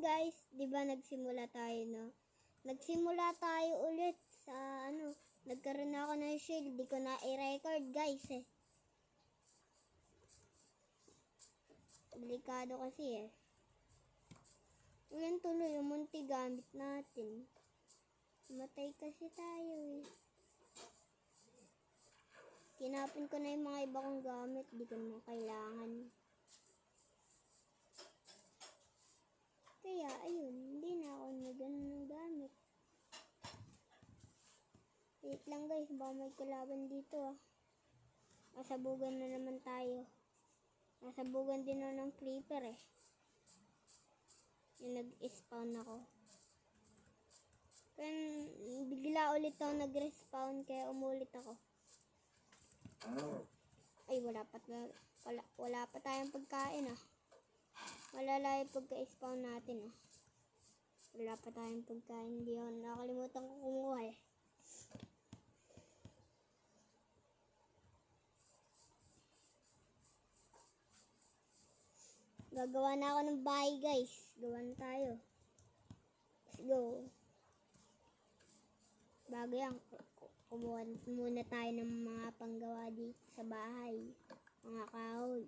guys, 'di ba nagsimula tayo, no? Nagsimula tayo ulit sa nagkaroon ako ng shield, di ko na i-record, guys, eh. Delikado kasi, eh. Uyan tuloy, yung munti gamit natin. Matay kasi tayo, eh. Tinapon ko na yung mga iba kong gamit, di ko naman kailangan. Kaya, ayun, hindi na ako ng gamit. Wait lang guys, baka may kalaban dito, ah. Nasabugan na naman tayo. Nasabugan din na ng creeper, eh. Yung nag-spawn ako. Kaya bigla ulit ako nag-respawn, kaya umulit ako. Ay, wala pa tayong pagkain, ah. Malala yung pagka-spawn natin, ah. Wala pa tayong pagkain. Hindi ako nakalimutan ko kumuha, eh. Gagawa na ako ng bahay, guys. Gawa na tayo. Let's go. Bago yan, kumuha muna tayo ng mga panggawa dito sa bahay. Mga kahoy.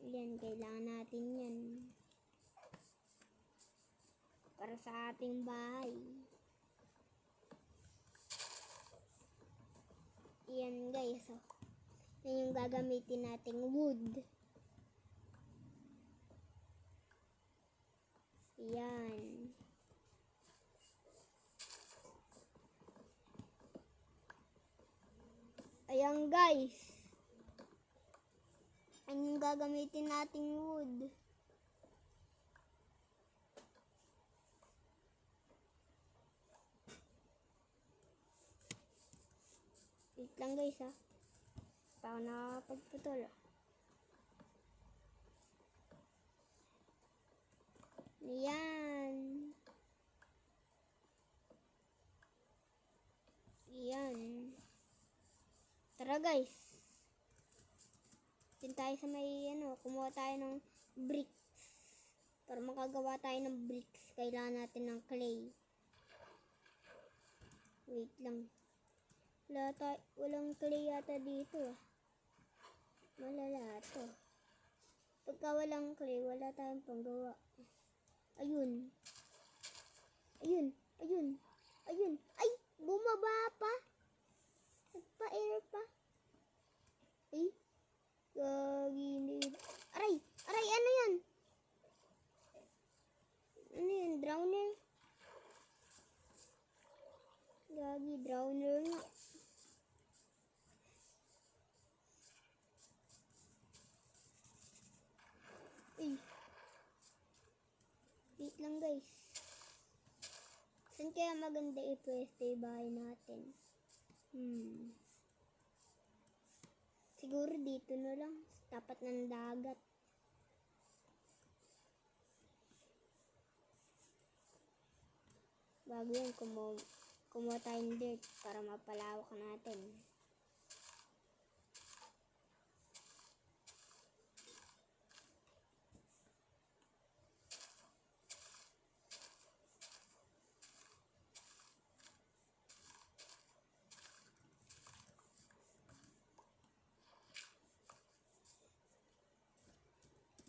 Yan, kailangan natin yan. Para sa ating bahay. Yan guys, oh. Yan yung gagamitin nating wood. Yan. Ayan guys. Yan yung gagamitin nating wood. Wait lang guys, ha. Pa ako nakapagputol. Yan. Yan. Tara guys. Din tayo sa may kumuha tayo ng bricks. Para makagawa tayo ng bricks, kailangan natin ng clay. Wait lang. Walang clay yata dito, ah. Malala to. Pagka walang clay, wala tayong panggawa. Ayun. Ayun. Ayun. Ayun. Ay! Bumaba pa! Nagpa-air pa. Ay! Gaginid. Aray! Aray! Ano yan? Ano yan? Drowner? Gagi, drowner nga. Ay. Wait lang guys. Saan kaya maganda i-pwesto yung bahay natin? Siguro dito na lang. Tapat ng dagat. Bago yan, kumuha tayong dirt para mapalawak natin.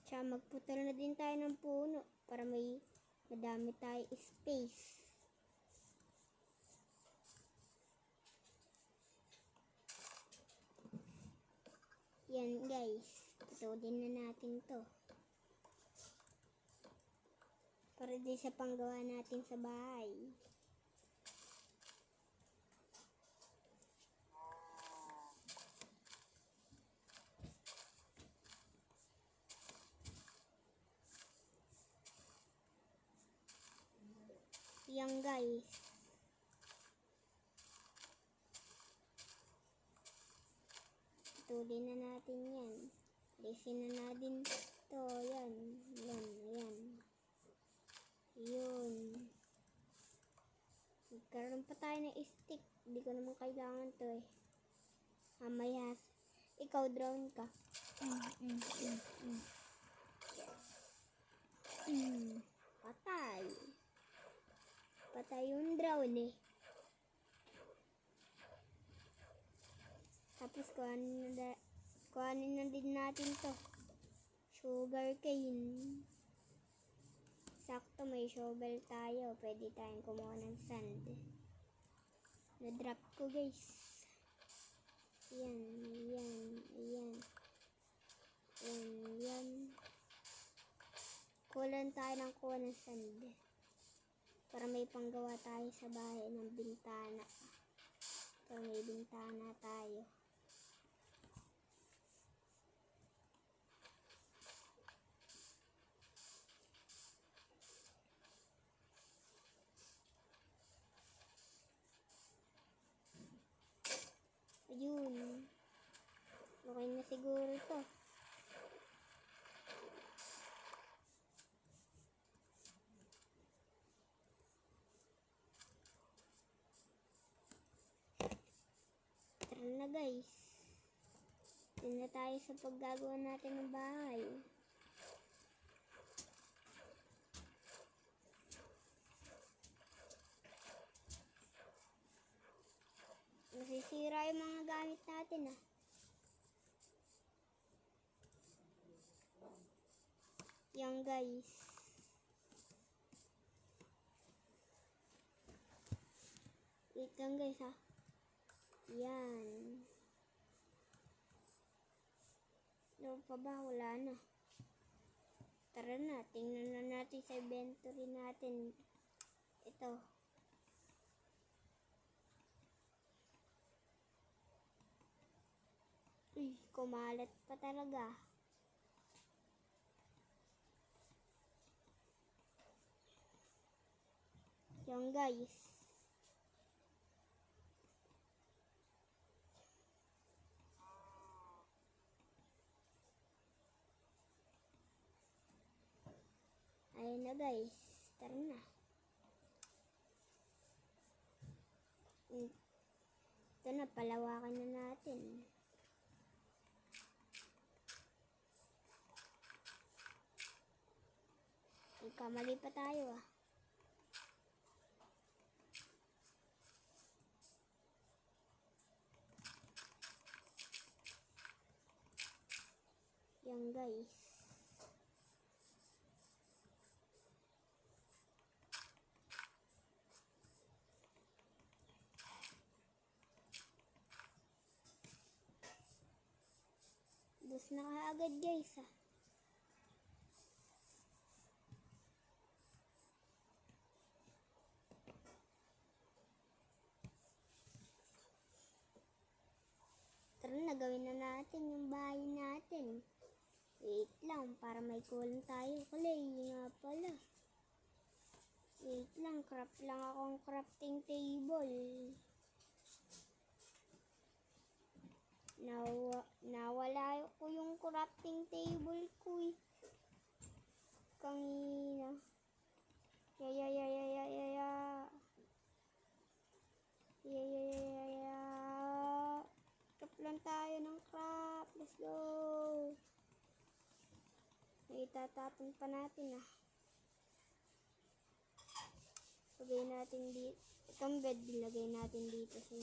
Tsaka magputol na din tayo ng puno para madami tayo space. Yan guys, putulin na natin to. Para din sa panggawa natin sa bahay. Yan guys. Putulin na natin yan. Alisin na natin to. Yan. Yan. Yan. Yun. Magkaroon pa tayo ng stick. Hindi ko naman kailangan to, eh. Mamaya. Ikaw drown ka. Patay yung drown eh. Tapos kuhanin na din natin to. Sugar cane. Sakto may shovel tayo. Pwede tayong kumuha ng sand. Na-drop ko guys. Yan, yan, yan. Yan, yan. Kulan tayo ng kuha ng sand. Para may panggawa tayo sa bahay ng bintana. Para may bintana tayo. Ayun. Okay na siguro to. Tara na guys. Yun na tayo sa paggagawa natin ng bahay. Nasisira yung mga gamit natin ah. Yan guys. Wait lang guys ha. Yan. Ano pa ba? Wala na. Tara na. Tingnan na natin sa inventory natin. Ito. Uy, kumalat pa talaga. Yan guys. Ayan na guys. Tara na. Ito na, palawakan na natin. Kamali pa tayo ah. Yan guys. Dos na kaagad guys ah. Tara na, gawin na natin yung bahay natin. Wait lang, para may kulang tayo. Clay nga pala. Wait lang, craft lang akong crafting table. Nawala ko yung crafting table ko eh. Kanina. Craft lang tayo ng craft. Let's go. Itatapon pa natin ah. Lagay natin dito. Itong bed, ilagay natin dito sa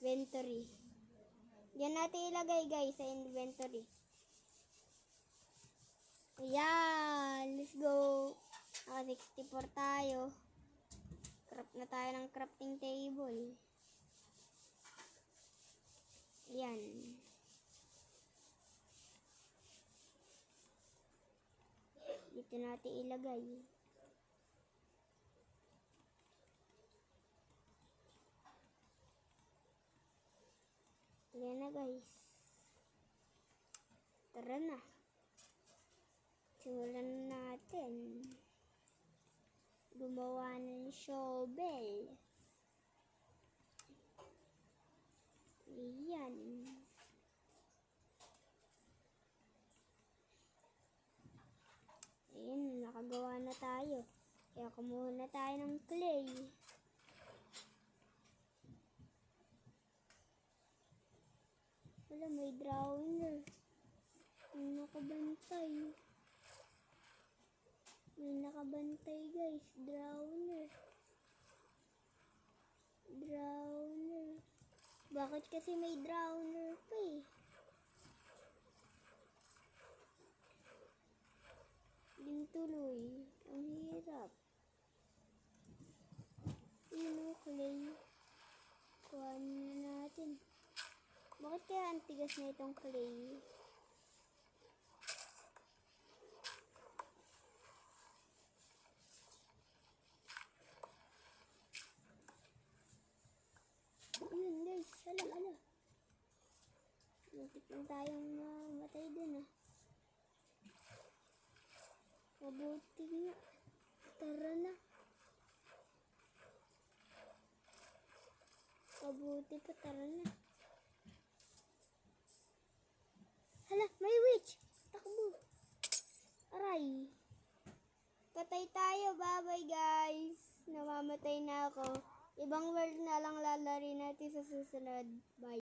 inventory. Yan natin ilagay guys sa inventory. Ayan. Let's go. Naka 64 tayo. Craft na tayo ng crafting table. Ayan. Dito natin ilagay. Ayan na guys. Tara na. Simulan natin. Gumawa ng shovel. Ayan. Ayan, nakagawa na tayo. Kaya kumuha na tayo ng clay. Wala, may drowner. May nakabantay. May nakabantay guys, drowner. Drowner. Bakit kasi may drowner pa eh? Din tuloy. Ang hirap. Yun o, clay. Kuhanin na natin. Bakit kaya ang tigas na itong clay? Yun guys, hala. Muntik na tayong mamatay dun ah. Mabuti nga. Tara na. Mabuti pa, tara na. Hala, may witch! Takbo! Aray! Patay tayo, bye-bye guys! Namamatay na ako. Ibang world na lang lalari natin sa susunod. Bye!